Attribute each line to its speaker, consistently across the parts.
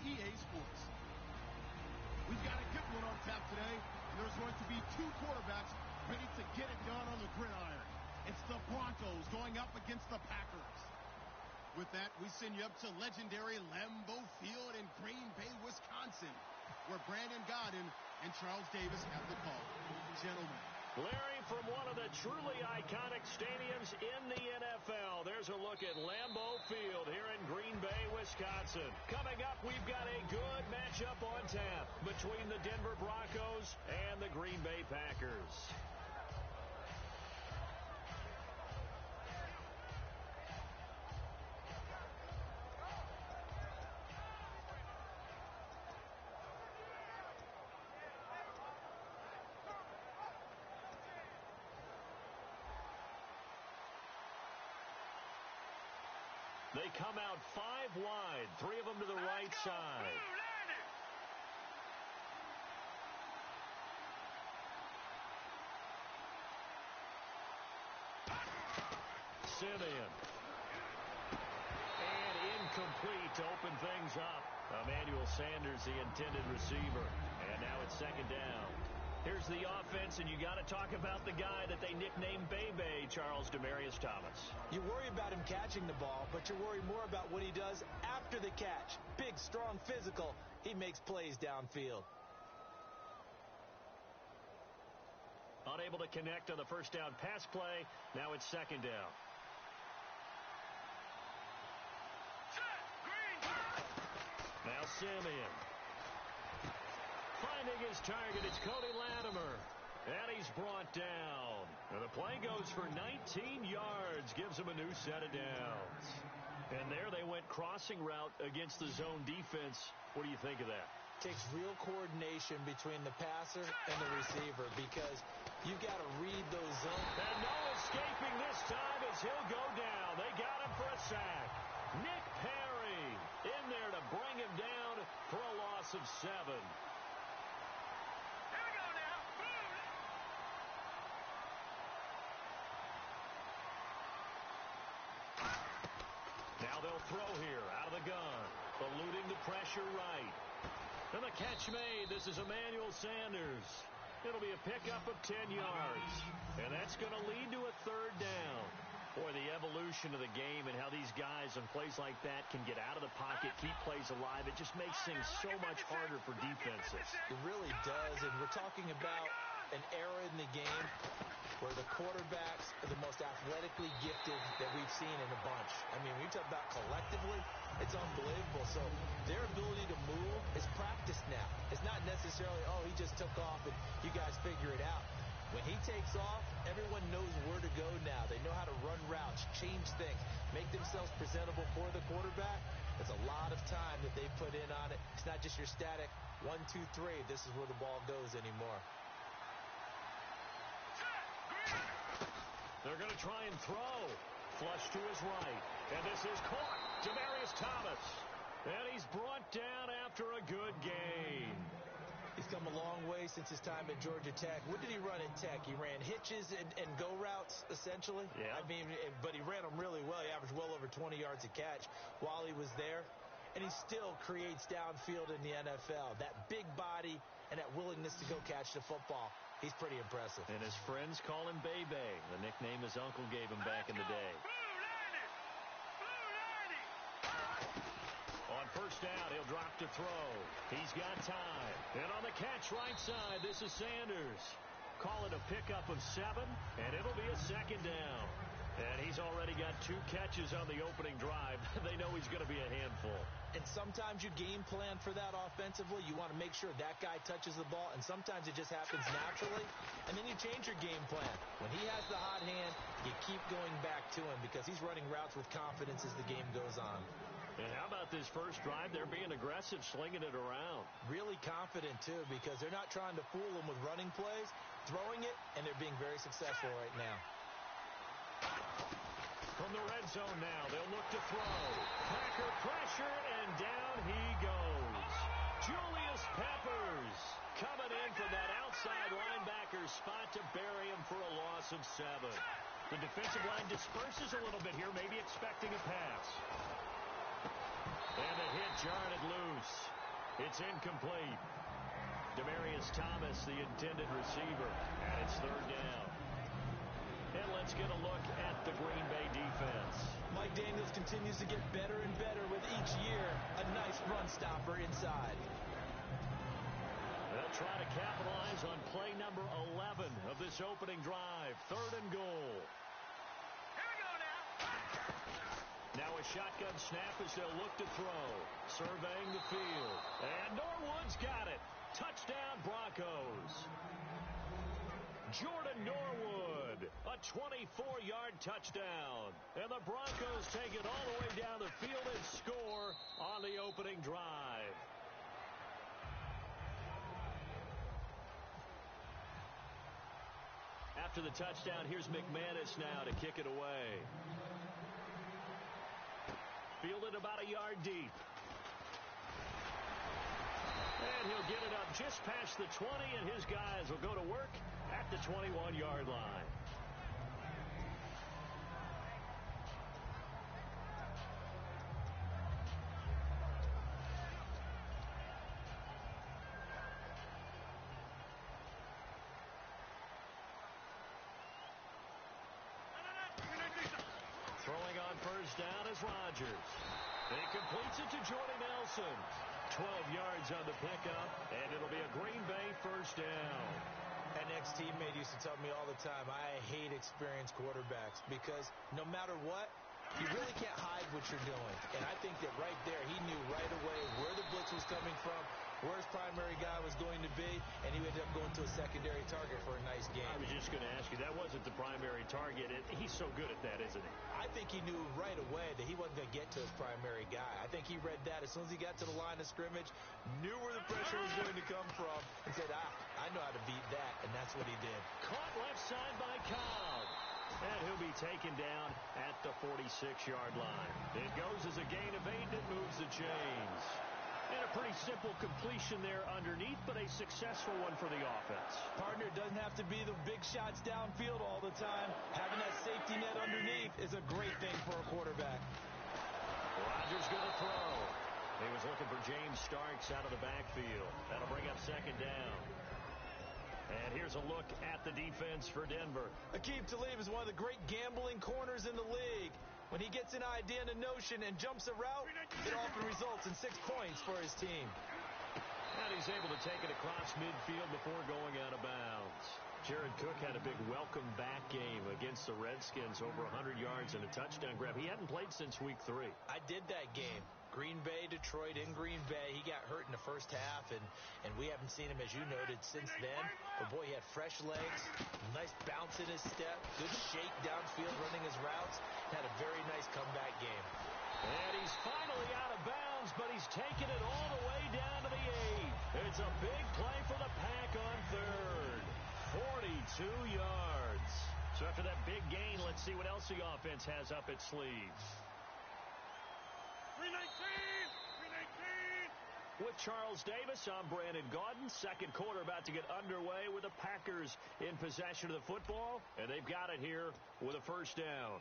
Speaker 1: EA Sports. We've got a good one on tap today, and there's going to be two quarterbacks ready to get it done on the gridiron. It's the Broncos going up against the Packers. With that, we send you up to legendary Lambeau Field in Green Bay, Wisconsin, where Brandon Godden and Charles Davis have the call. Gentlemen.
Speaker 2: Larry, from one of the truly iconic stadiums in the NFL, there's a look at Lambeau Field here in Green Bay, Wisconsin. Coming up, we've got a good matchup on tap between the Denver Broncos and the Green Bay Packers. They come out 5 wide, 3 of them to the right side. Simeon. And incomplete to open things up. Emmanuel Sanders, the intended receiver. And now it's second down. Here's the offense, and you got to talk about the guy that they nicknamed Bebe, Charles Demaryius Thomas.
Speaker 3: You worry about him catching the ball, but you worry more about what he does after the catch. Big, strong, physical. He makes plays downfield.
Speaker 2: Unable to connect on the first down pass play. Now it's second down. Now Simeon. Finding his target, it's Cody Latimer. And he's brought down. And the play goes for 19 yards. Gives him a new set of downs. And there they went crossing route against the zone defense. What do you think of that?
Speaker 3: Takes real coordination between the passer and the receiver because you've got to read those zones.
Speaker 2: And no escaping this time as he'll go down. They got him for a sack. Nick Perry in there to bring him down for a loss of 7. Now they'll throw here out of the gun. Eluding the pressure right. And the catch made. This is Emmanuel Sanders. It'll be a pickup of 10 yards. And that's going to lead to a third down. Boy, the evolution of the game and how these guys on plays like that can get out of the pocket, keep plays alive. It just makes things so much harder for defenses.
Speaker 3: It really does. And we're talking about an era in the game where the quarterbacks are the most athletically gifted that we've seen in a bunch. I mean, when you talk about collectively, it's unbelievable. So their ability to move is practiced now. It's not necessarily, oh, he just took off and you guys figure it out. When he takes off, everyone knows where to go now. They know how to run routes, change things, make themselves presentable for the quarterback. It's a lot of time that they put in on it. It's not just your static 1, 2, 3. This is where the ball goes anymore.
Speaker 2: They're going to try and throw. Flush to his right. And this is caught. Demaryius Thomas. And he's brought down after a good gain.
Speaker 3: He's come a long way since his time at Georgia Tech. What did he run at Tech? He ran hitches and go routes, essentially.
Speaker 2: Yeah.
Speaker 3: I mean, but he ran them really well. He averaged well over 20 yards a catch while he was there. And he still creates downfield in the NFL. That big body and that willingness to go catch the football. He's pretty impressive.
Speaker 2: And his friends call him Bebe, the nickname his uncle gave him back in the day. On first down, he'll drop to throw. He's got time. And on the catch right side, this is Sanders. Call it a pickup of 7, and it'll be a second down. And he's already got 2 catches on the opening drive. They know he's going to be a handful.
Speaker 3: And sometimes you game plan for that offensively. You want to make sure that guy touches the ball, and sometimes it just happens naturally. And then you change your game plan. When he has the hot hand, you keep going back to him because he's running routes with confidence as the game goes on.
Speaker 2: And how about this first drive? They're being aggressive, slinging it around.
Speaker 3: Really confident, too, because they're not trying to fool him with running plays, throwing it, and they're being very successful right now.
Speaker 2: From the red zone now, they'll look to throw. Packer pressure, and down he goes. Julius Peppers coming in from that outside linebacker spot to bury him for a loss of 7. The defensive line disperses a little bit here, maybe expecting a pass. And the hit jarred it loose. It's incomplete. Demaryius Thomas, the intended receiver, and it's third down. And let's get a look at the Green Bay defense.
Speaker 3: Mike Daniels continues to get better and better with each year. A nice run stopper inside.
Speaker 2: They'll try to capitalize on play number 11 of this opening drive. Third and goal.
Speaker 4: Here we go now.
Speaker 2: Now a shotgun snap as they'll look to throw. Surveying the field. And Norwood's got it. Touchdown Broncos. Jordan Norwood, a 24-yard touchdown. And the Broncos take it all the way down the field and score on the opening drive. After the touchdown, here's McManus now to kick it away. Fielded about a yard deep. And he'll get it up just past the 20, and his guys will go to work at the 21-yard line. Throwing on first down is Rodgers. He completes it to Jordy Nelson. 12 yards on the pickup, and it'll be a Green Bay first down.
Speaker 3: An ex-teammate used to tell me all the time, I hate experienced quarterbacks because no matter what, you really can't hide what you're doing. And I think that right there, he knew right away where the blitz was coming from, where his primary guy was going to be, and he ended up going to a secondary target for a nice game.
Speaker 2: I was just going to ask you, that wasn't the primary target. He's so good at that, isn't he?
Speaker 3: I think he knew right away that he wasn't going to get to his primary guy. I think he read that as soon as he got to the line of scrimmage, knew where the pressure was going to come from, and said, I know how to beat that, and that's what he did.
Speaker 2: Caught left side by Cobb. And he'll be taken down at the 46-yard line. It goes as a gain of 8, and it moves the chains. And a pretty simple completion there underneath, but a successful one for the offense.
Speaker 3: Partner, it doesn't have to be the big shots downfield all the time. Having that safety net underneath is a great thing for a quarterback.
Speaker 2: Rodgers going to throw. He was looking for James Starks out of the backfield. That'll bring up second down. And here's a look at the defense for Denver.
Speaker 3: Aqib Talib is one of the great gambling corners in the league. When he gets an idea and a notion and jumps a route, it often results in 6 points for his team.
Speaker 2: And he's able to take it across midfield before going out of bounds. Jared Cook had a big welcome back game against the Redskins, over 100 yards and a touchdown grab. He hadn't played since week 3.
Speaker 3: I did that game. Green Bay, Detroit, in Green Bay. He got hurt in the first half, and we haven't seen him, as you noted, since then. But, boy, he had fresh legs, nice bounce in his step, good shake downfield running his routes. Had a very nice comeback game.
Speaker 2: And he's finally out of bounds, but he's taken it all the way down to the 8. It's a big play for the Pack on third. 42 yards. So after that big gain, let's see what else the offense has up its sleeves.
Speaker 4: 319!
Speaker 2: With Charles Davis, I'm Brandon Gaudin. Second quarter about to get underway with the Packers in possession of the football, and they've got it here with a first down.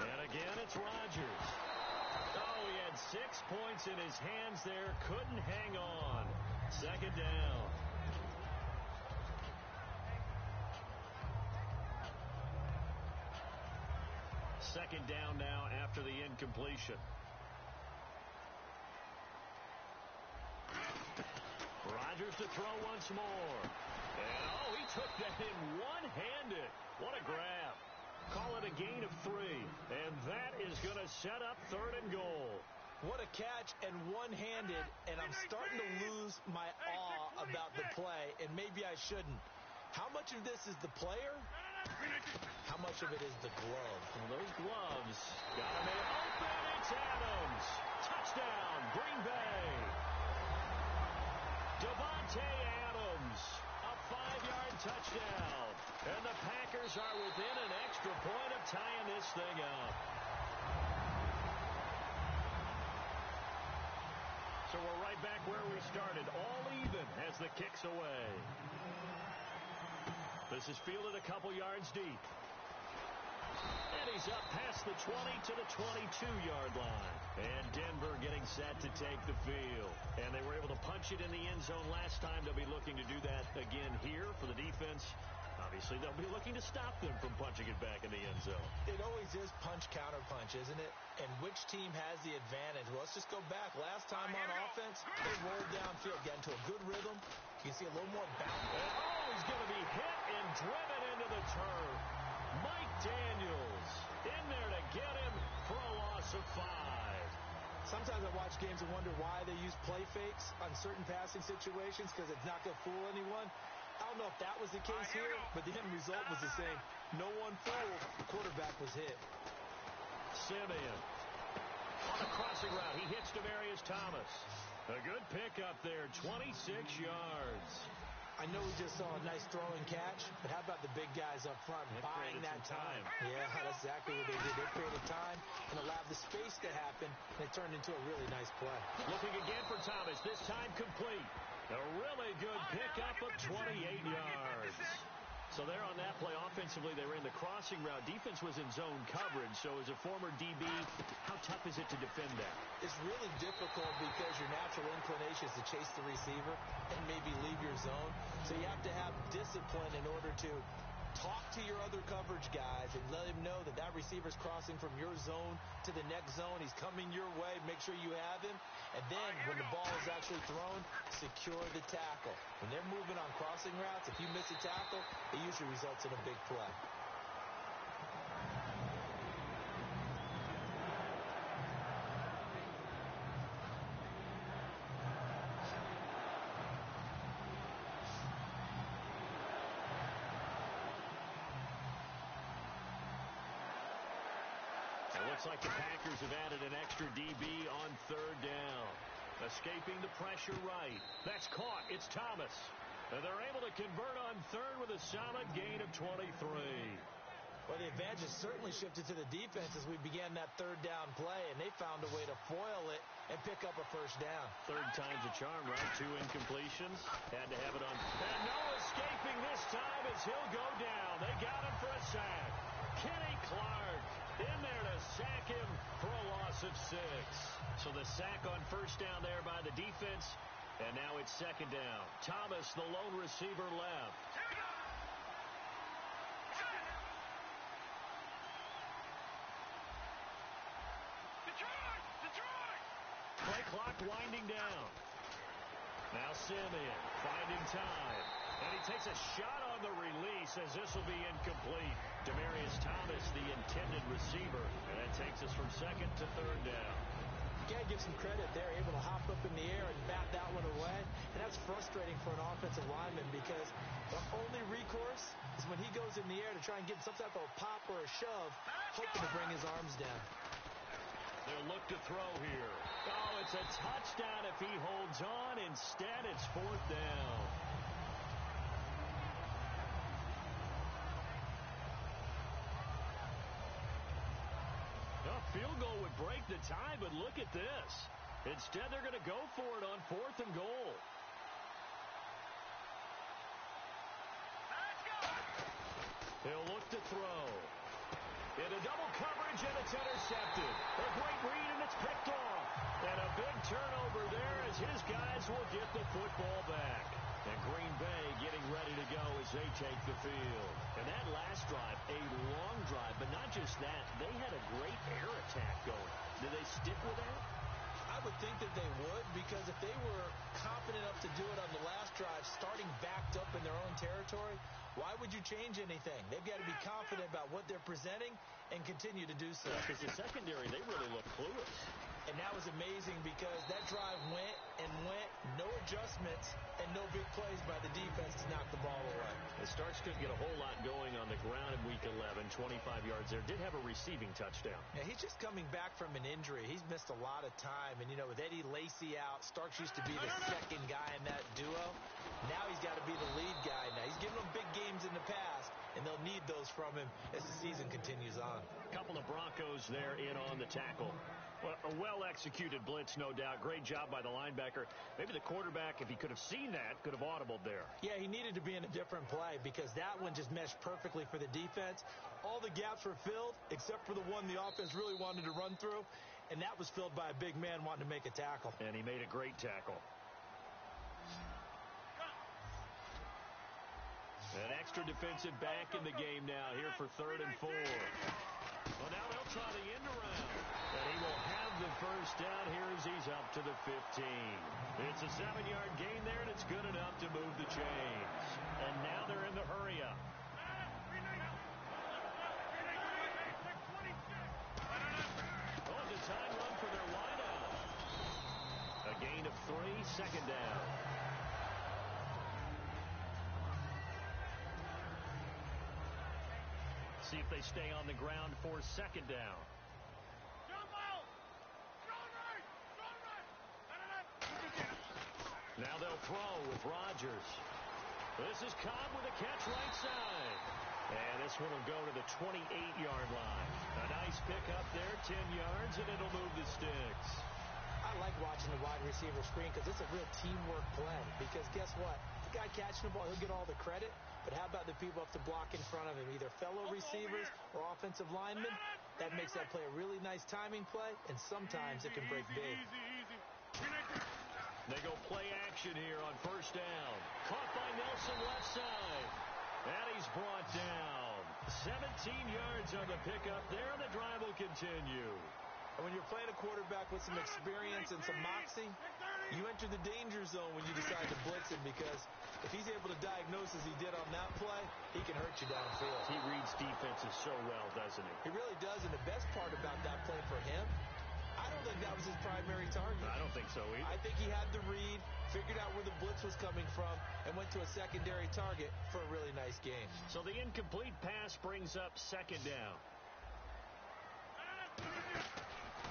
Speaker 2: And again, it's Rodgers. Oh, he had 6 points in his hands there. Couldn't hang on. Second down. Second down now after the incompletion. Rodgers to throw once more. And, oh, he took that in one-handed. What a grab. Call it a gain of 3. And that is going to set up third and goal.
Speaker 3: What a catch and one-handed, and I'm starting to lose my awe about the play, and maybe I shouldn't. How much of this is the player? How much of it is the glove?
Speaker 2: Well, those gloves got him open. It's Adams. Touchdown, Green Bay. Davante Adams, a 5-yard touchdown. And the Packers are within an extra point of tying this thing up. So we're right back where we started, all even as the kick's away. This is fielded a couple yards deep. And he's up past the 20 to the 22-yard line. And Denver getting set to take the field. And they were able to punch it in the end zone last time. They'll be looking to do that again here for the defense. Obviously, they'll be looking to stop them from punching it back in the end zone.
Speaker 3: It always is punch-counter-punch, isn't it? And which team has the advantage? Well, let's just go back. Last time on offense, they rolled downfield, got into a good rhythm. You can see a little more bounce.
Speaker 2: And, he's going to be hit and driven into the turf. Mike Daniels in there to get him for a loss of 5.
Speaker 3: Sometimes I watch games and wonder why they use play fakes on certain passing situations because it's not going to fool anyone. I don't know if that was the case here, but the end result was the same. No one fooled. The quarterback was hit.
Speaker 2: Simeon on a crossing route. He hits Demaryius Thomas. A good pickup there, 26 yards.
Speaker 3: I know we just saw a nice throw and catch, but how about the big guys up front buying that time? Yeah, that's exactly what they did. They created time and allowed the space to happen, and it turned into a really nice play.
Speaker 2: Looking again for Thomas, this time complete. A really good pickup of 28 yards. So there on that play, offensively, they ran the crossing route. Defense was in zone coverage, so as a former DB, how tough is it to defend that?
Speaker 3: It's really difficult because your natural inclination is to chase the receiver and maybe leave your zone. So you have to have discipline in order to talk to your other coverage guys and let him know that that receiver's crossing from your zone to the next zone. He's coming your way. Make sure you have him. And then when the ball is actually thrown, secure the tackle. When they're moving on crossing routes, if you miss a tackle, it usually results in a big play.
Speaker 2: Looks like the Packers have added an extra DB on 3rd down. Escaping the pressure right. That's caught. It's Thomas. And they're able to convert on 3rd with a solid gain of 23.
Speaker 3: Well, the advantage has certainly shifted to the defense as we began that 3rd down play, and they found a way to foil it and pick up a 1st down.
Speaker 2: 3rd time's a charm, right? 2 incompletions. Had to have it on. And no escaping this time as he'll go down. They got him for a sack. Kenny Clark in there to sack him for a loss of 6. So the sack on 1st down there by the defense, and now it's 2nd down. Thomas, the lone receiver, left. Play clock winding down. Now Simeon finding time. And he takes a shot on the release as this will be incomplete. Demaryius Thomas, the intended receiver. And that takes us from 2nd to 3rd down.
Speaker 3: You got to give some credit there, able to hop up in the air and bat that one away. And that's frustrating for an offensive lineman because the only recourse is when he goes in the air to try and get some type of pop or a shove, hoping to bring his arms down.
Speaker 2: They'll look to throw here. Oh, it's a touchdown if he holds on. Instead, it's 4th down. Field goal would break the tie, but look at this. Instead, they're going to go for it on 4th and goal. He'll look to throw. Into double coverage, and it's intercepted. A great read, and it's picked off. And a big turnover there as his guys will get the football back. And Green Bay getting ready to go as they take the field. And that last drive, a long drive, but not just that. They had a great air attack going. Do they stick with that?
Speaker 3: I would think that they would, because if they were confident enough to do it on the last drive, starting backed up in their own territory, Why would you change anything? They've got to be confident about what they're presenting and continue to do so.
Speaker 2: Because the secondary, they really look clueless.
Speaker 3: And that was amazing because that drive went and went, no adjustments, and no big plays by the defense to knock the ball away.
Speaker 2: The Starks couldn't get a whole lot going on the ground in Week 11, 25 yards there. Did have a receiving touchdown.
Speaker 3: Yeah, he's just coming back from an injury. He's missed a lot of time. And, with Eddie Lacy out, Starks used to be the second guy in that duo. Now he's got to be the lead guy. Now, he's given them big games in the past, and they'll need those from him as the season continues on.
Speaker 2: A couple of Broncos there in on the tackle. Well, a well-executed blitz, no doubt. Great job by the linebacker. Maybe the quarterback, if he could have seen that, could have audibled there.
Speaker 3: Yeah, he needed to be in a different play because that one just meshed perfectly for the defense. All the gaps were filled except for the one the offense really wanted to run through, and that was filled by a big man wanting to make a tackle.
Speaker 2: And he made a great tackle. An extra defensive back in the game now here for 3rd and 4. Well, now they'll try the end around. And he will have the first down here as he's up to the 15. It's a 7-yard gain there, and it's good enough to move the chains. And now they're in the hurry up. Oh, it's a time run for their wideout. A gain of 3, 2nd down. See if they stay on the ground for 2nd down. Now they'll throw with Rodgers. This is Cobb with a catch right side. And this one will go to the 28-yard line. A nice pickup there, 10 yards, and it'll move the sticks.
Speaker 3: I like watching the wide receiver screen because it's a real teamwork play. Because guess what? The guy catching the ball, he'll get all the credit. But how about the people up to block in front of him, either fellow receivers or offensive linemen? That makes that play a really nice timing play, and sometimes it can break big.
Speaker 2: They go play action here on 1st down. Caught by Nelson left side. And he's brought down. 17 yards on the pickup there, and the drive will continue.
Speaker 3: And when you're playing a quarterback with some experience and some moxie, you enter the danger zone when you decide to blitz him because if he's able to diagnose as he did on that play, he can hurt you downfield.
Speaker 2: He reads defenses so well, doesn't he?
Speaker 3: He really does, and the best part about that play for him, I don't think that was his primary target.
Speaker 2: I don't think so either.
Speaker 3: I think he had the read, figured out where the blitz was coming from, and went to a secondary target for a really nice game.
Speaker 2: So the incomplete pass brings up 2nd down.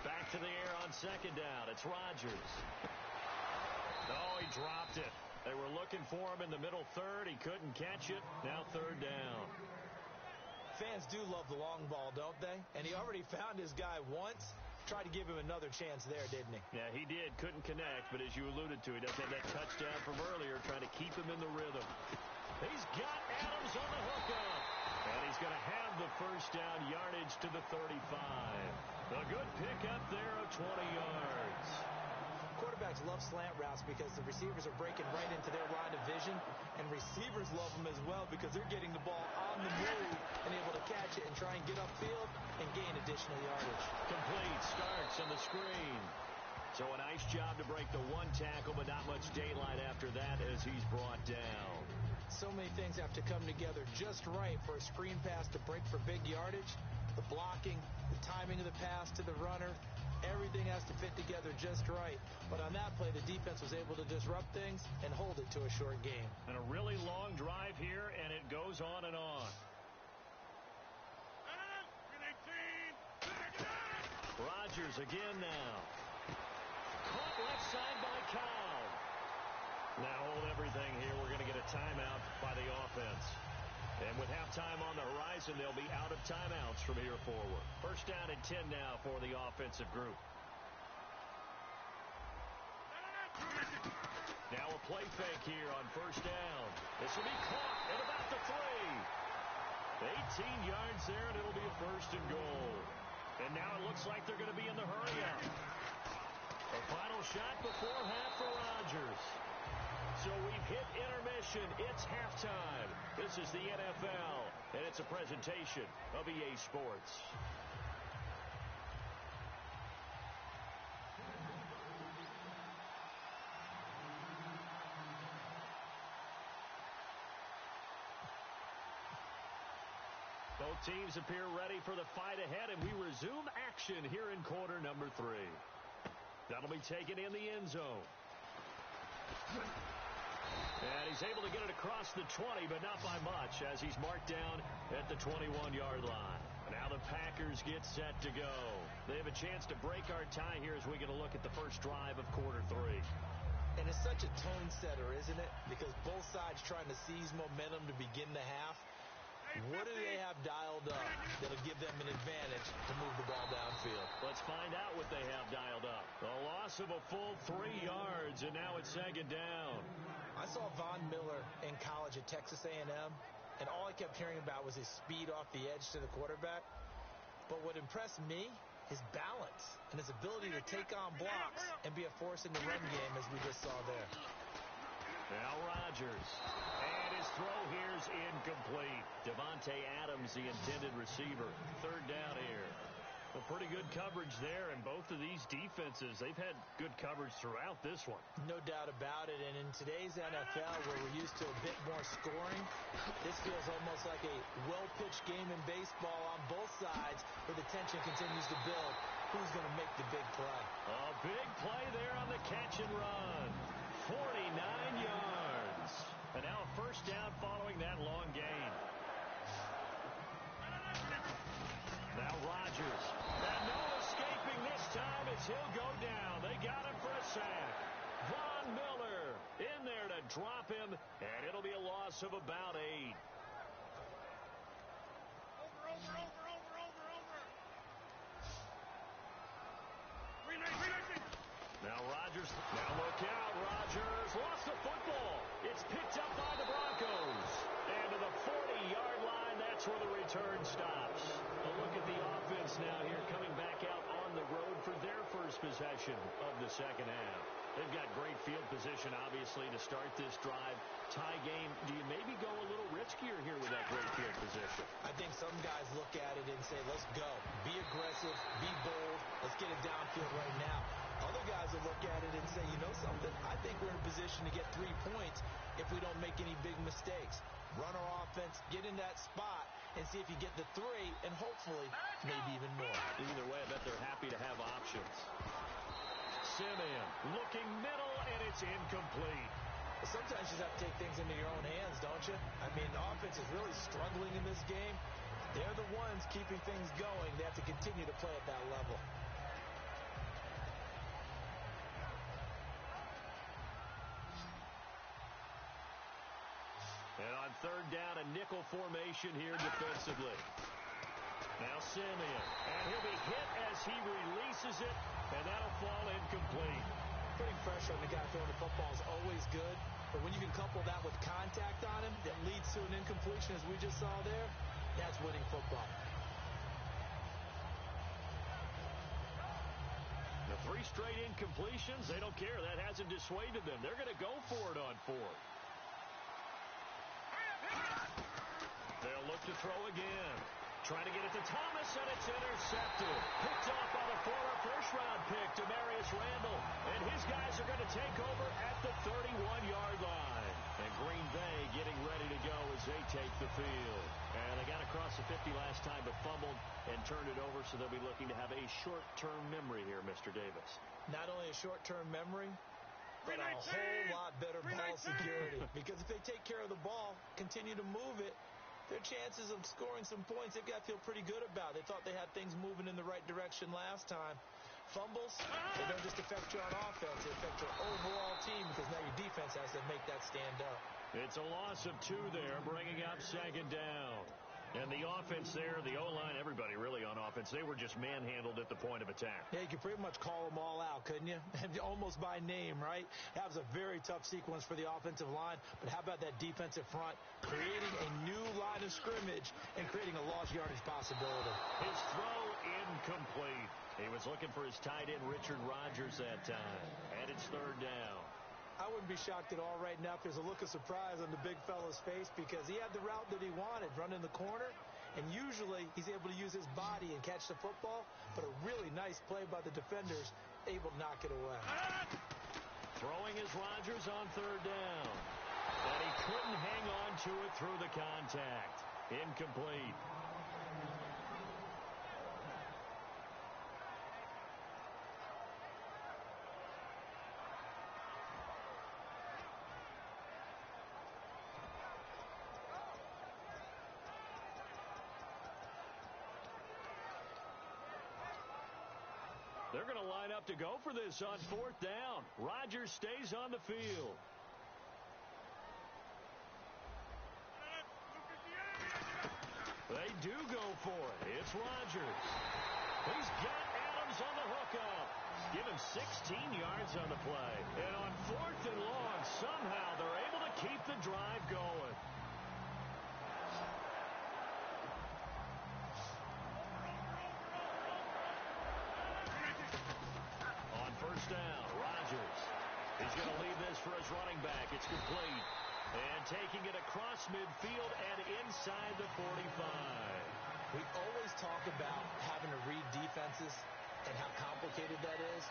Speaker 2: Back to the air on 2nd down. It's Rodgers. Oh, he dropped it. They were looking for him in the middle 3rd. He couldn't catch it. Now 3rd down.
Speaker 3: Fans do love the long ball, don't they? And he already found his guy once. Tried to give him another chance there, didn't he?
Speaker 2: Yeah, he did. Couldn't connect, but as you alluded to, he does have that touchdown from earlier, trying to keep him in the rhythm. He's got Adams on the hookup. And he's going to have the first down yardage to the 35. A good pickup there of 20 yards.
Speaker 3: Quarterbacks love slant routes because the receivers are breaking right into their line of vision, and receivers love them as well because they're getting the ball on the move and able to catch it and try and get upfield and gain additional yardage.
Speaker 2: Complete. Starks on the screen. So a nice job to break the 1 tackle, but not much daylight after that as he's brought down.
Speaker 3: So many things have to come together just right for a screen pass to break for big yardage. The blocking, the timing of the pass to the runner, everything has to fit together just right. But on that play, the defense was able to disrupt things and hold it to a short game.
Speaker 2: And a really long drive here, and it goes on and on. Rodgers again now. Caught left side by Cobb. Now hold everything here. We're going to get a timeout by the offense. And with halftime on the horizon, they'll be out of timeouts from here forward. 1st down and 10 now for the offensive group. Now a play fake here on 1st down. This will be caught at about the 3. 18 yards there, and it'll be a 1st and goal. And now it looks like they're going to be in the hurry-up. A final shot before half for Rodgers. So we've hit intermission. It's halftime. This is the NFL, and it's a presentation of EA Sports. Both teams appear ready for the fight ahead, and we resume action here in quarter number 3. That'll be taken in the end zone. And he's able to get it across the 20, but not by much, as he's marked down at the 21-yard line. Now the Packers get set to go. They have a chance to break our tie here as we get a look at the first drive of quarter 3.
Speaker 3: And it's such a tone setter, isn't it? Because both sides trying to seize momentum to begin the half. What do they have dialed up that'll give them an advantage to move the ball downfield?
Speaker 2: Let's find out what they have dialed up. A loss of a full 3 yards, and now it's second down.
Speaker 3: I saw Von Miller in college at Texas A&M, and all I kept hearing about was his speed off the edge to the quarterback. But what impressed me, his balance and his ability to take on blocks and be a force in the run game, as we just saw there.
Speaker 2: Now Rodgers. And his throw here's incomplete. Devontae Adams, the intended receiver. Third down here. Well, pretty good coverage there, and both of these defenses, they've had good coverage throughout this one.
Speaker 3: No doubt about it, and in today's NFL, where we're used to a bit more scoring, this feels almost like a well-pitched game in baseball on both sides, where the tension continues to build. Who's going to make the big play?
Speaker 2: A big play there on the catch and run. 49 yards. And now a first down following that long gain. Now Rodgers. And no escaping this time as he'll go down. They got him for a sack. Von Miller in there to drop him, and it'll be a loss of about 8. Now Rodgers. Now look out. Rodgers lost the football. It's picked up by the Broncos. And to the 40-yard line, that's where the return stops. A look at the offense now here coming back out on the road for their first possession of the second half. They've got great field position, obviously, to start this drive. Tie game, do you maybe go a little riskier here with that great field position?
Speaker 3: I think some guys look at it and say, let's go. Be aggressive. Be bold. Let's get it downfield right now. Other guys will look at it and say, you know something? I think we're in a position to get 3 points if we don't make any big mistakes. Run our offense, get in that spot, and see if you get the 3, and hopefully maybe even more.
Speaker 2: Either way, I bet they're happy to have options. Simeon looking middle, and it's incomplete.
Speaker 3: Sometimes you just have to take things into your own hands, don't you? I mean, the offense is really struggling in this game. They're the ones keeping things going. They have to continue to play at that level.
Speaker 2: And on third down, a nickel formation here defensively. Now Simeon, and he'll be hit as he releases it, and that'll fall incomplete.
Speaker 3: Putting pressure on the guy throwing the football is always good, but when you can couple that with contact on him that leads to an incompletion, as we just saw there, that's winning football.
Speaker 2: The 3 straight incompletions, they don't care. That hasn't dissuaded them. They're going to go for it on 4th. They'll look to throw again. Trying to get it to Thomas, and it's intercepted. Picked off by the former first-round pick, Demarius Randall. And his guys are going to take over at the 31-yard line. And Green Bay getting ready to go as they take the field. And they got across the 50 last time, but fumbled and turned it over, so they'll be looking to have a short-term memory here, Mr. Davis.
Speaker 3: Not only a short-term memory, but a whole lot better ball security. Because if they take care of the ball, continue to move it, their chances of scoring some points, they've got to feel pretty good about. They thought they had things moving in the right direction last time. Fumbles, they don't just affect you on offense. They affect your overall team because now your defense has to make that stand up.
Speaker 2: It's a loss of 2 there, bringing up second down. And the offense there, the O-line, everybody really on offense, they were just manhandled at the point of attack.
Speaker 3: Yeah, you could pretty much call them all out, couldn't you? Almost by name, right? That was a very tough sequence for the offensive line. But how about that defensive front creating a new line of scrimmage and creating a lost yardage possibility?
Speaker 2: His throw incomplete. He was looking for his tight end, Richard Rodgers, that time. And it's third down.
Speaker 3: I wouldn't be shocked at all right now if there's a look of surprise on the big fella's face because he had the route that he wanted, running the corner, and usually he's able to use his body and catch the football, but a really nice play by the defenders, able to knock it away.
Speaker 2: Throwing is Rodgers on third down, and he couldn't hang on to it through the contact. Incomplete. They're going to line up to go for this on 4th down. Rodgers stays on the field. They do go for it. It's Rodgers. He's got Adams on the hookup. Give him 16 yards on the play. And on 4th and long, somehow they're able to keep the drive going. On 1st down, Rodgers. He's going to leave this for his running back. It's complete. And taking it across midfield and inside the 45.
Speaker 3: We always talk about having to read defenses and how complicated that is.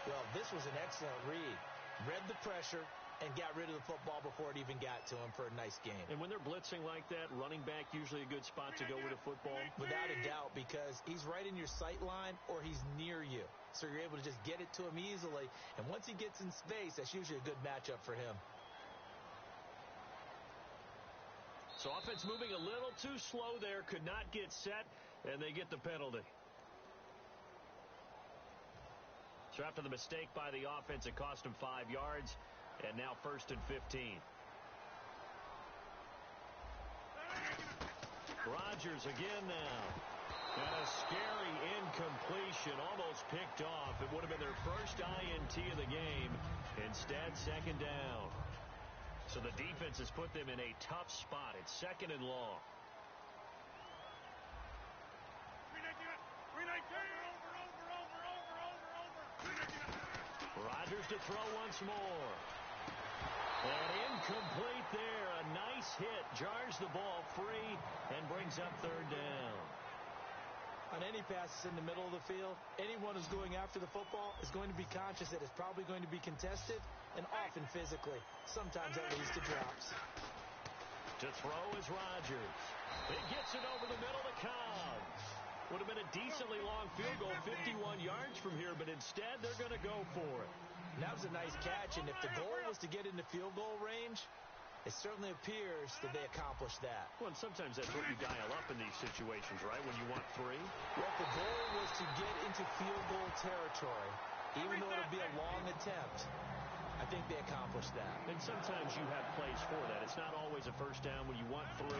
Speaker 3: Well, this was an excellent read. Read the pressure and got rid of the football before it even got to him for a nice game.
Speaker 2: And when they're blitzing like that, running back usually a good spot to go with a football?
Speaker 3: Without a doubt, because he's right in your sight line or he's near you. So you're able to just get it to him easily. And once he gets in space, that's usually a good matchup for him.
Speaker 2: So offense moving a little too slow there, could not get set, and they get the penalty. So after the mistake by the offense, it cost him 5 yards, and now 1st and 15. Rodgers again now. And a scary incompletion, almost picked off. It would have been their first INT of the game. Instead, 2nd down. So the defense has put them in a tough spot. It's 2nd and long. Rodgers to throw once more. And incomplete there. A nice hit. Jars the ball free and brings up 3rd down.
Speaker 3: On any passes in the middle of the field, anyone who's going after the football is going to be conscious that it's probably going to be contested and often physically. Sometimes that leads to drops.
Speaker 2: To throw is Rodgers. It gets it over the middle to Cobb. Would have been a decently long field goal, 51 yards from here, but instead they're going to go for it.
Speaker 3: That was a nice catch, and if the goal was to get into field goal range, it certainly appears that they accomplished that.
Speaker 2: Well, and sometimes that's what you dial up in these situations, right, when you want 3?
Speaker 3: Well, if the goal was to get into field goal territory, even though it'll be a long attempt, I think they accomplished that.
Speaker 2: And sometimes you have plays for that. It's not always a 1st down. When you want 3,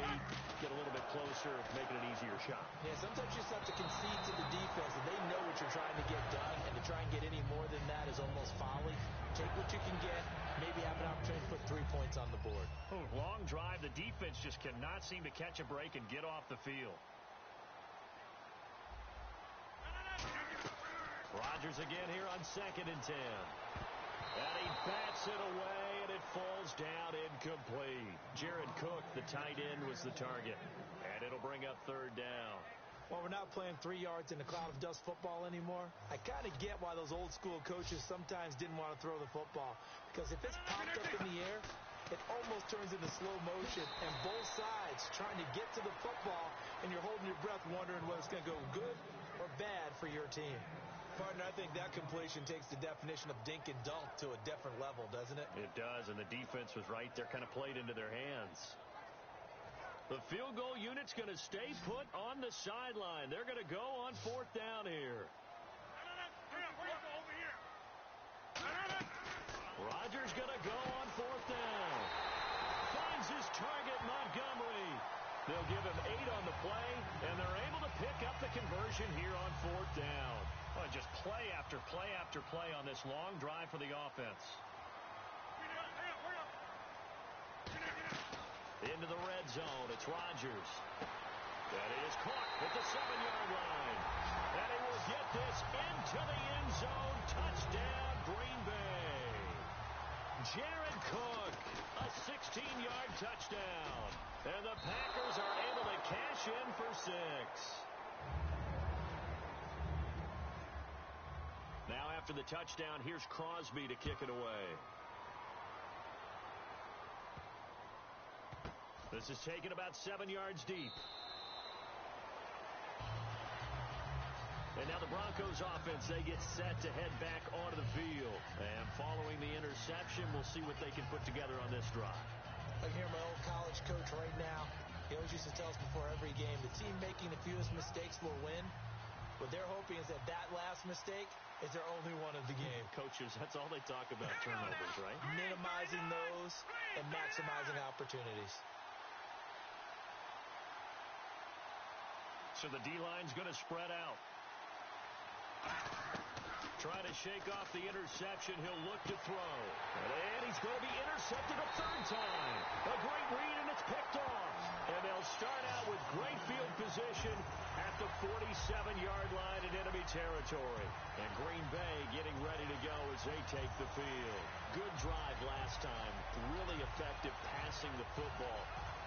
Speaker 2: get a little bit closer, make it an easier shot.
Speaker 3: Yeah, sometimes you just have to concede to the defense that they know what you're trying to get done, and to try and get any more than that is almost folly. Take what you can get, maybe have an opportunity to put 3 points on the board.
Speaker 2: Oh, long drive. The defense just cannot seem to catch a break and get off the field. Rodgers again here on 2nd and 10. And he bats it away, and it falls down incomplete. Jared Cook, the tight end, was the target. And it'll bring up 3rd down.
Speaker 3: Well, we're not playing 3 yards in a cloud of dust football anymore. I kind of get why those old school coaches sometimes didn't want to throw the football. Because if it's popped up in the air, it almost turns into slow motion. And both sides trying to get to the football, and you're holding your breath wondering whether it's going to go good or bad for your team. Partner, I think that completion takes the definition of dink and dunk to a different level, doesn't it?
Speaker 2: It does, and the defense was right there, kind of played into their hands. The field goal unit's going to stay put on the sideline. They're going to go on 4th down here. Rodgers going to go on 4th down. Finds his target, Montgomery. They'll give him 8 on the play, and they're able to pick up the conversion here on 4th down. Oh, just play after play after play on this long drive for the offense. Into the red zone. It's Rodgers. That is caught at the 7-yard line. And he will get this into the end zone. Touchdown, Green Bay. Jared Cook, a 16-yard touchdown. And the Packers are able to cash in for 6. Now after the touchdown, here's Crosby to kick it away. This is taken about 7 yards deep. And now the Broncos offense, they get set to head back onto the field. And following the interception, we'll see what they can put together on this drive.
Speaker 3: I can hear my old college coach right now. He always used to tell us before every game, the team making the fewest mistakes will win. What they're hoping is that last mistake is their only one of the game.
Speaker 2: Coaches, that's all they talk about, turnovers, right?
Speaker 3: Minimizing those and maximizing opportunities.
Speaker 2: So the D-line's going to spread out. Trying to shake off the interception. He'll look to throw. And he's going to be intercepted a third time. A great read, and it's picked off. And they'll start out with great field position at the 47-yard line in enemy territory. And Green Bay getting ready to go as they take the field. Good drive last time. Really effective passing the football.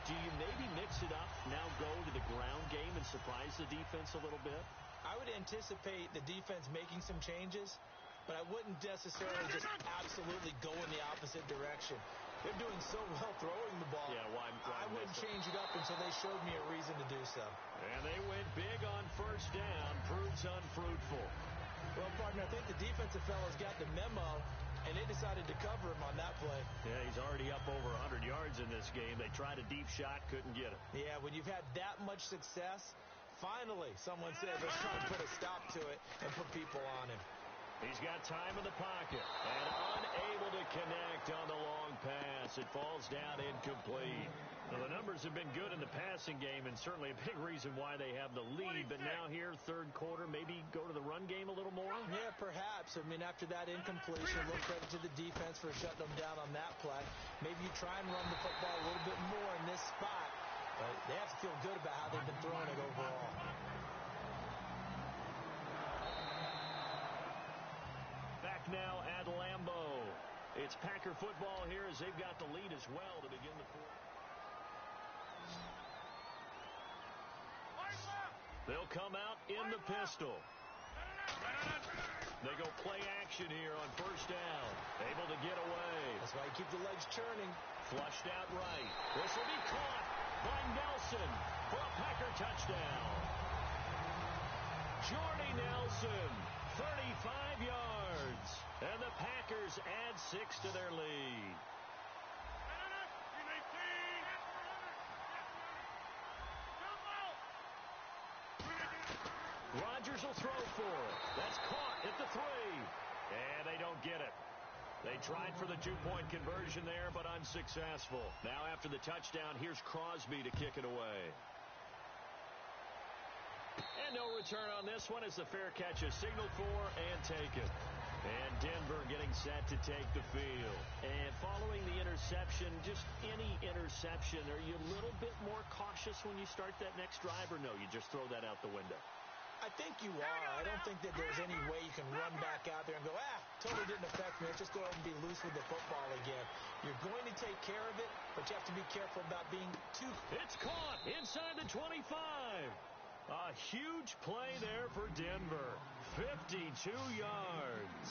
Speaker 2: Do you maybe mix it up, now go to the ground game and surprise the defense a little bit?
Speaker 3: I would anticipate the defense making some changes, but I wouldn't necessarily just absolutely go in the opposite direction. They're doing so well throwing the ball.
Speaker 2: Yeah, why
Speaker 3: I wouldn't change it up until they showed me a reason to do so.
Speaker 2: And they went big on first down. Proves unfruitful.
Speaker 3: Well, partner, I think the defensive fellas got the memo, and they decided to cover him on that play.
Speaker 2: Yeah, he's already up over 100 yards in this game. They tried a deep shot, couldn't get it.
Speaker 3: Yeah, when you've had that much success, finally someone says, let's try and put a stop to it and put people on him.
Speaker 2: He's got time in the pocket and unable to connect on the long pass. It falls down incomplete. Well, the numbers have been good in the passing game and certainly a big reason why they have the lead. But now here, third quarter, maybe go to the run game a little more?
Speaker 3: Yeah, perhaps. I mean, after that incompletion, a little credit to the defense for shutting them down on that play. Maybe you try and run the football a little bit more in this spot. But they have to feel good about how they've been throwing it overall.
Speaker 2: Back now at Lambeau. It's Packer football here as they've got the lead as well to begin the fourth. They'll come out in the pistol. They go play action here on first down. Able to get away.
Speaker 3: That's why you keep the legs churning.
Speaker 2: Flushed out right. This will be caught by Nelson for a Packer touchdown. Jordy Nelson, 35 yards. And the Packers add 6 to their lead. Rodgers will throw for it. That's caught at the 3. And they don't get it. They tried for the 2-point conversion there, but unsuccessful. Now after the touchdown, here's Crosby to kick it away. And no return on this one as the fair catch is signaled for and taken. And Denver getting set to take the field. And following the interception, just any interception, are you a little bit more cautious when you start that next drive, or no, you just throw that out the window?
Speaker 3: I think you are. I don't think that there's any way you can run back out there and go, totally didn't affect me. Let's just go ahead and be loose with the football again. You're going to take care of it, but you have to be careful about being too...
Speaker 2: It's caught inside the 25. A huge play there for Denver. 52 yards.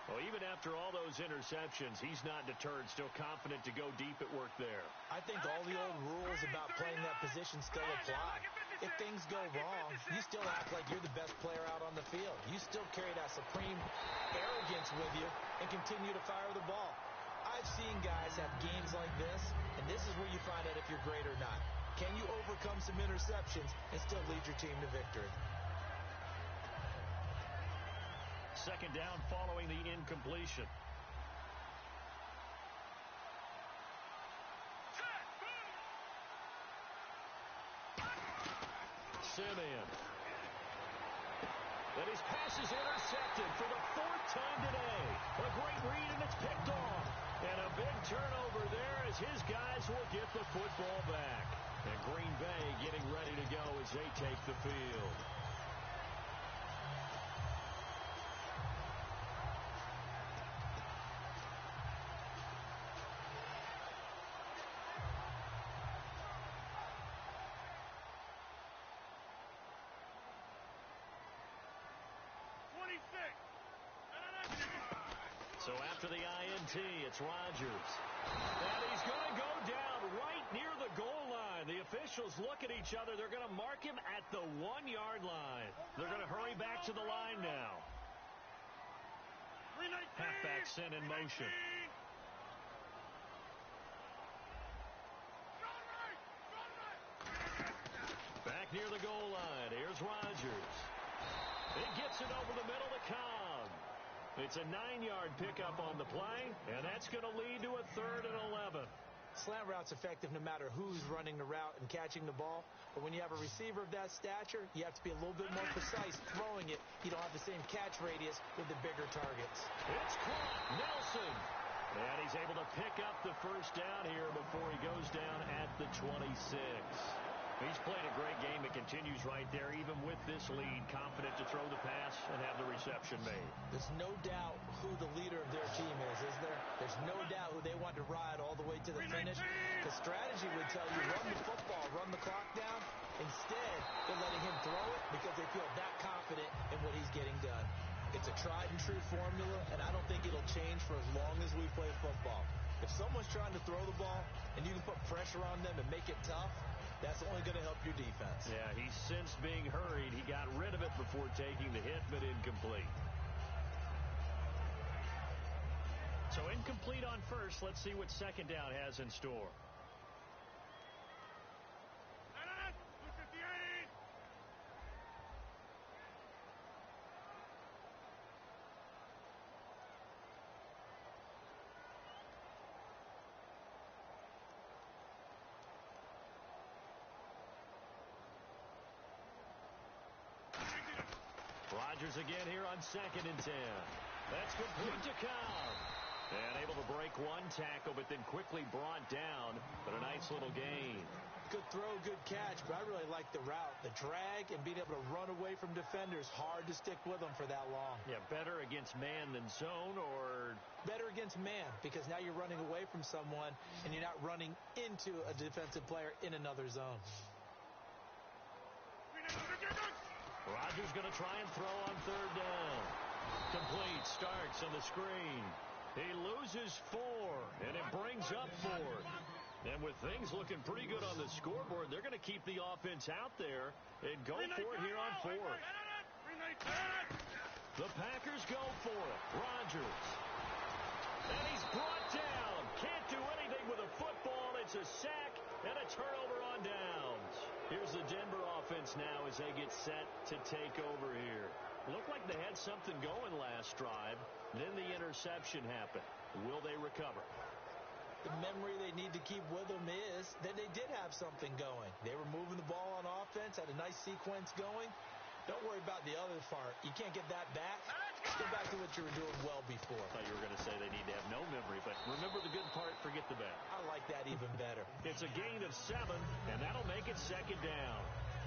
Speaker 2: Well, even after all those interceptions, he's not deterred, still confident to go deep at work there.
Speaker 3: I think all the old rules about playing that position still apply. If things go wrong, you still act like you're the best player out on the field. You still carry that supreme arrogance with you and continue to fire the ball. I've seen guys have games like this, and this is where you find out if you're great or not. Can you overcome some interceptions and still lead your team to victory?
Speaker 2: Second down following the incompletion. Simeon. And his pass is intercepted for the 4th time today. A great read, and it's picked off. And a big turnover there as his guys will get the football back. And Green Bay getting ready to go as they take the field. So after the INT, it's Rodgers. And he's going to go down right near the goal line. The officials look at each other. They're going to mark him at the 1-yard line. They're going to hurry back to the line now. Halfback sent in motion. Back near the goal line. Here's Rodgers. He gets it over the middle to Kyle It's a 9-yard pickup on the play, and that's going to lead to a 3rd and 11.
Speaker 3: Slant route's effective no matter who's running the route and catching the ball. But when you have a receiver of that stature, you have to be a little bit more precise throwing it. You don't have the same catch radius with the bigger targets.
Speaker 2: It's caught. Nelson. And he's able to pick up the first down here before he goes down at the 26. He's played a great game. It continues right there, even with this lead, confident to throw the pass and have the reception made.
Speaker 3: There's no doubt who the leader of their team is there? There's no doubt who they want to ride all the way to the finish. The strategy would tell you, run the football, run the clock down. Instead, they're letting him throw it because they feel that confident in what he's getting done. It's a tried-and-true formula, and I don't think it'll change for as long as we play football. If someone's trying to throw the ball and you can put pressure on them and make it tough, that's only going to help your defense.
Speaker 2: Yeah, he sensed being hurried. He got rid of it before taking the hit, but incomplete. So incomplete on first. Let's see what second down has in store. Rodgers again here on 2nd and 10. That's complete to Cobb. And able to break one tackle, but then quickly brought down. But a nice little gain.
Speaker 3: Good throw, good catch, but I really like the route. The drag and being able to run away from defenders, hard to stick with them for that long.
Speaker 2: Yeah, better against man than zone, or?
Speaker 3: Better against man, because now you're running away from someone, and you're not running into a defensive player in another zone.
Speaker 2: Rodgers going to try and throw on 3rd down. Complete. Starks on the screen. He loses 4, and it brings up 4th. And with things looking pretty good on the scoreboard, they're going to keep the offense out there and go for it here on 4th. The Packers go for it. Rodgers. And he's brought down. Can't do anything with a football. It's a sack and a turnover on downs. Here's the Denver offense now as they get set to take over here. Looked like they had something going last drive. Then the interception happened. Will they recover?
Speaker 3: The memory they need to keep with them is that they did have something going. They were moving the ball on offense, had a nice sequence going. Don't worry about the other part. You can't get that back. Just go back to what you were doing well before.
Speaker 2: I thought you were going to say they need to have no memory, but remember the good part, forget the bad.
Speaker 3: I like that even better.
Speaker 2: It's a gain of 7, and that'll make it 2nd down.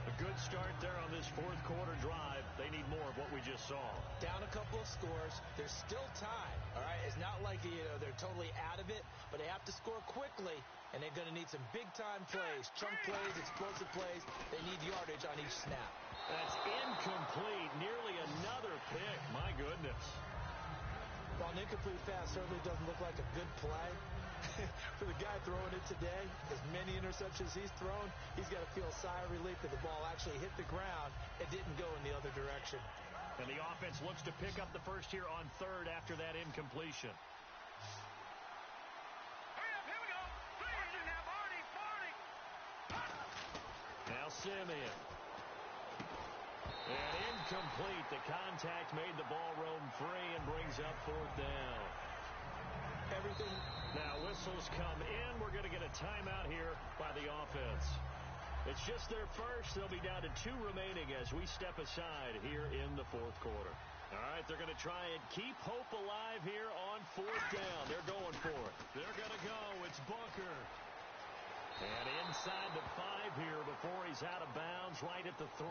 Speaker 2: A good start there on this 4th quarter drive. They need more of what we just saw.
Speaker 3: Down a couple of scores. There's still time, all right? It's not like they're totally out of it, but they have to score quickly, and they're going to need some big-time plays, chunk plays, explosive plays. They need yardage on each snap.
Speaker 2: That's incomplete. Nearly another pick. My goodness.
Speaker 3: While an incomplete pass certainly doesn't look like a good play, for the guy throwing it today, as many interceptions he's thrown, he's got to feel a sigh of relief that the ball actually hit the ground and didn't go in the other direction.
Speaker 2: And the offense looks to pick up the first here on 3rd after that incompletion.
Speaker 4: Hurry up, here we go. Please, now, Barney.
Speaker 2: Now Simeon. And incomplete. The contact made the ball roam free and brings up 4th down.
Speaker 3: Everything.
Speaker 2: Now whistles come in. We're going to get a timeout here by the offense. It's just their first. They'll be down to 2 remaining as we step aside here in the 4th quarter. All right, they're going to try and keep hope alive here on 4th down. They're going for it. They're going to go. It's Bunker. And inside the 5 here before he's out of bounds right at the 3.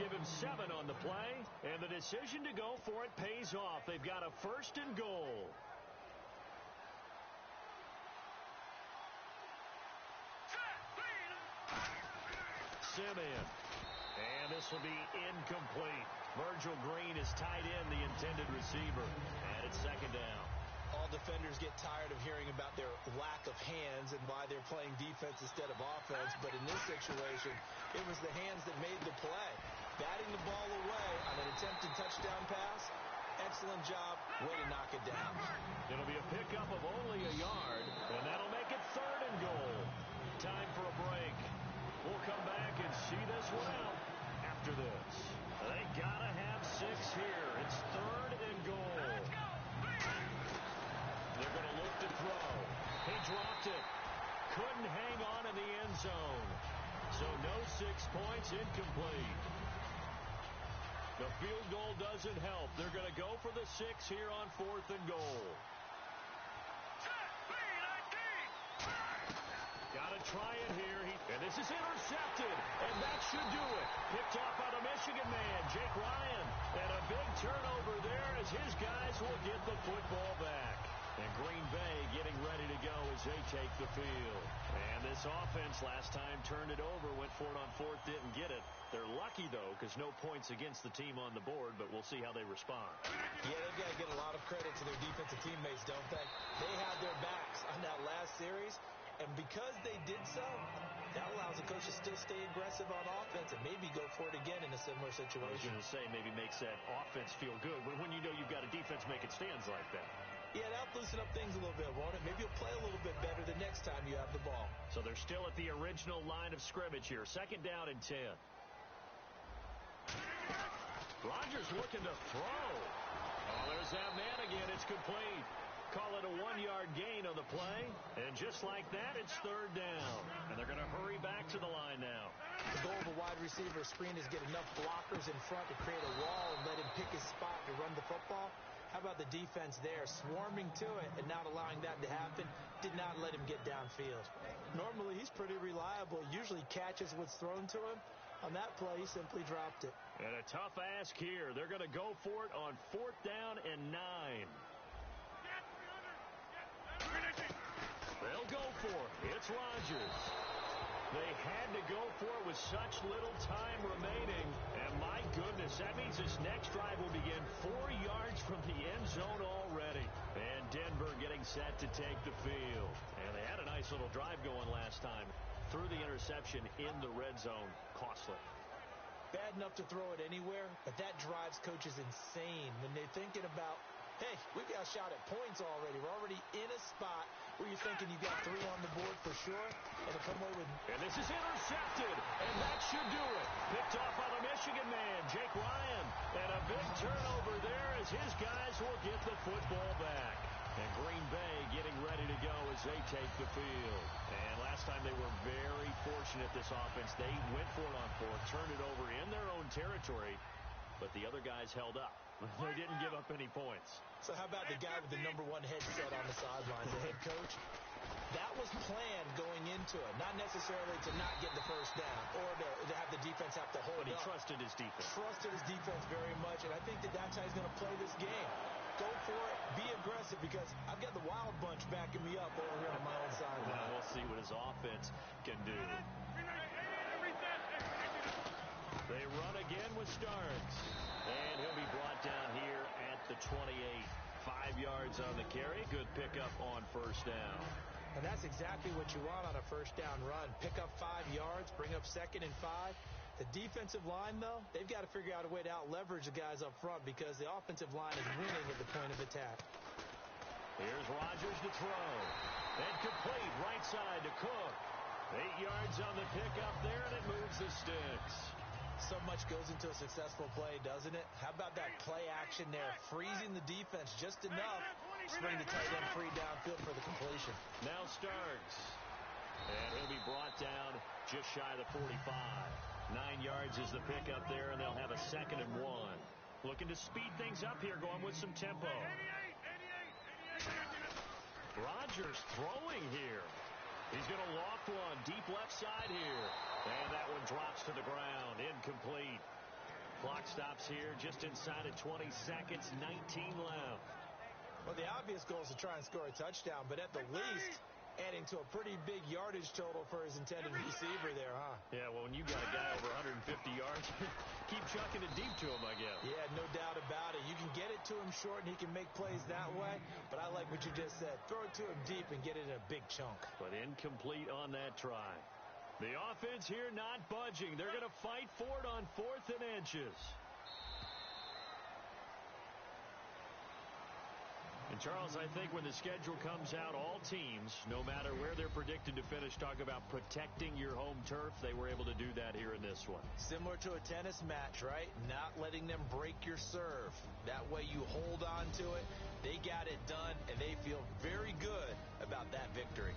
Speaker 2: Give him 7 on the play, and the decision to go for it pays off. They've got a 1st and goal. Simeon. And this will be incomplete. Virgil Green is tied in, the intended receiver. And it's 2nd down.
Speaker 3: All defenders get tired of hearing about their lack of hands and why they're playing defense instead of offense. But in this situation, it was the hands that made the play. Batting the ball away on an attempted touchdown pass. Excellent job. Way to knock it down.
Speaker 2: It'll be a pickup of only a yard, and that'll make it 3rd and goal. Time for a break. We'll come back and see this one out after this. They gotta have 6 here. It's 3rd and goal.
Speaker 4: Let's go.
Speaker 2: points, incomplete. The field goal doesn't help. They're going to go for the 6 here on 4th and goal. Got to try it here. And this is intercepted. And that should do it. Picked off by the Michigan man, Jake Ryan. And a big turnover there as his guys will get the football back. And Green Bay getting ready to go as they take the field. And this offense last time turned it over, went for it on 4th, didn't get it. They're lucky, though, because no points against the team on the board, but we'll see how they respond.
Speaker 3: Yeah, they've got to get a lot of credit to their defensive teammates, don't they? They had their backs on that last series, and because they did so, that allows the coach to still stay aggressive on offense and maybe go for it again in a similar situation.
Speaker 2: I was going to say maybe makes that offense feel good when you know you've got a defense making stands like that.
Speaker 3: Yeah, that'll loosen up things a little bit, won't it? Maybe you'll play a little bit better the next time you have the ball.
Speaker 2: So they're still at the original line of scrimmage here. 2nd down and 10. Rodgers looking to throw. Oh, there's that man again. It's complete. Call it a 1-yard gain on the play. And just like that, it's 3rd down. And they're going to hurry back to the line now.
Speaker 3: The goal of a wide receiver screen is get enough blockers in front to create a wall and let him pick his spot to run the football. How about the defense there, swarming to it and not allowing that to happen? Did not let him get downfield. Normally, he's pretty reliable. Usually catches what's thrown to him. On that play, he simply dropped it.
Speaker 2: And a tough ask here. They're going to go for it on 4th down and 9. They'll go for it. It's Rodgers. They had to go for it with such little time remaining. And my goodness, that means this next drive will begin 4 yards from the end zone already. And Denver getting set to take the field. And they had a nice little drive going last time. Threw the interception in the red zone. Costly.
Speaker 3: Bad enough to throw it anywhere, but that drives coaches insane when they're thinking about, hey, we've got a shot at points already. We're already in a spot where you're thinking you've got 3 on the board for sure, and to come away with...
Speaker 2: And this is intercepted, and that should do it. Picked off by the Michigan man, Jake Ryan. And a big turnover there as his guys will get the football back. And Green Bay getting ready to go as they take the field. And last time they were very fortunate, this offense. They went for it on 4th, turned it over in their own territory, but the other guys held up. They didn't give up any points.
Speaker 3: So how about the guy with the #1 headset on the sideline, the head coach? That was planned going into it, not necessarily to not get the first down or to have the defense have to hold up.
Speaker 2: But he trusted his defense.
Speaker 3: Trusted his defense very much, and I think that's how he's going to play this game. Go for it, be aggressive, because I've got the wild bunch backing me up over here on my own sideline.
Speaker 2: Now we'll see what his offense can do. They run again with Starks. And he'll be brought down here at the 28. 5 yards on the carry. Good pickup on 1st down.
Speaker 3: And that's exactly what you want on a 1st down run. Pick up 5 yards, bring up 2nd and 5. The defensive line, though, they've got to figure out a way to out-leverage the guys up front because the offensive line is winning at the point of attack.
Speaker 2: Here's Rodgers to throw. And complete right side to Cook. 8 yards on the pickup there, and it moves the sticks.
Speaker 3: So much goes into a successful play, doesn't it? How about that play action there, freezing the defense just enough to bring the tight end free downfield for the completion.
Speaker 2: Now Starks. And he'll be brought down just shy of the 45. 9 yards is the pickup there, and they'll have a 2nd and 1. Looking to speed things up here, going with some tempo. Rodgers throwing here. He's going to loft one deep left side here. And that one drops to the ground. Incomplete. Clock stops here just inside of 20 seconds. 19 left.
Speaker 3: Well, the obvious goal is to try and score a touchdown, but at the least, adding to a pretty big yardage total for his intended receiver there, huh?
Speaker 2: Yeah, well, when you got a guy over 150 yards, keep chucking it deep to him, I guess.
Speaker 3: Yeah, no doubt about it. You can get it to him short, and he can make plays that way, but I like what you just said. Throw it to him deep and get it in a big chunk.
Speaker 2: But incomplete on that try. The offense here not budging. They're going to fight for it on 4th and inches. And, Charles, I think when the schedule comes out, all teams, no matter where they're predicted to finish, talk about protecting your home turf. They were able to do that here in this one.
Speaker 3: Similar to a tennis match, right? Not letting them break your serve. That way you hold on to it. They got it done, and they feel very good about that victory.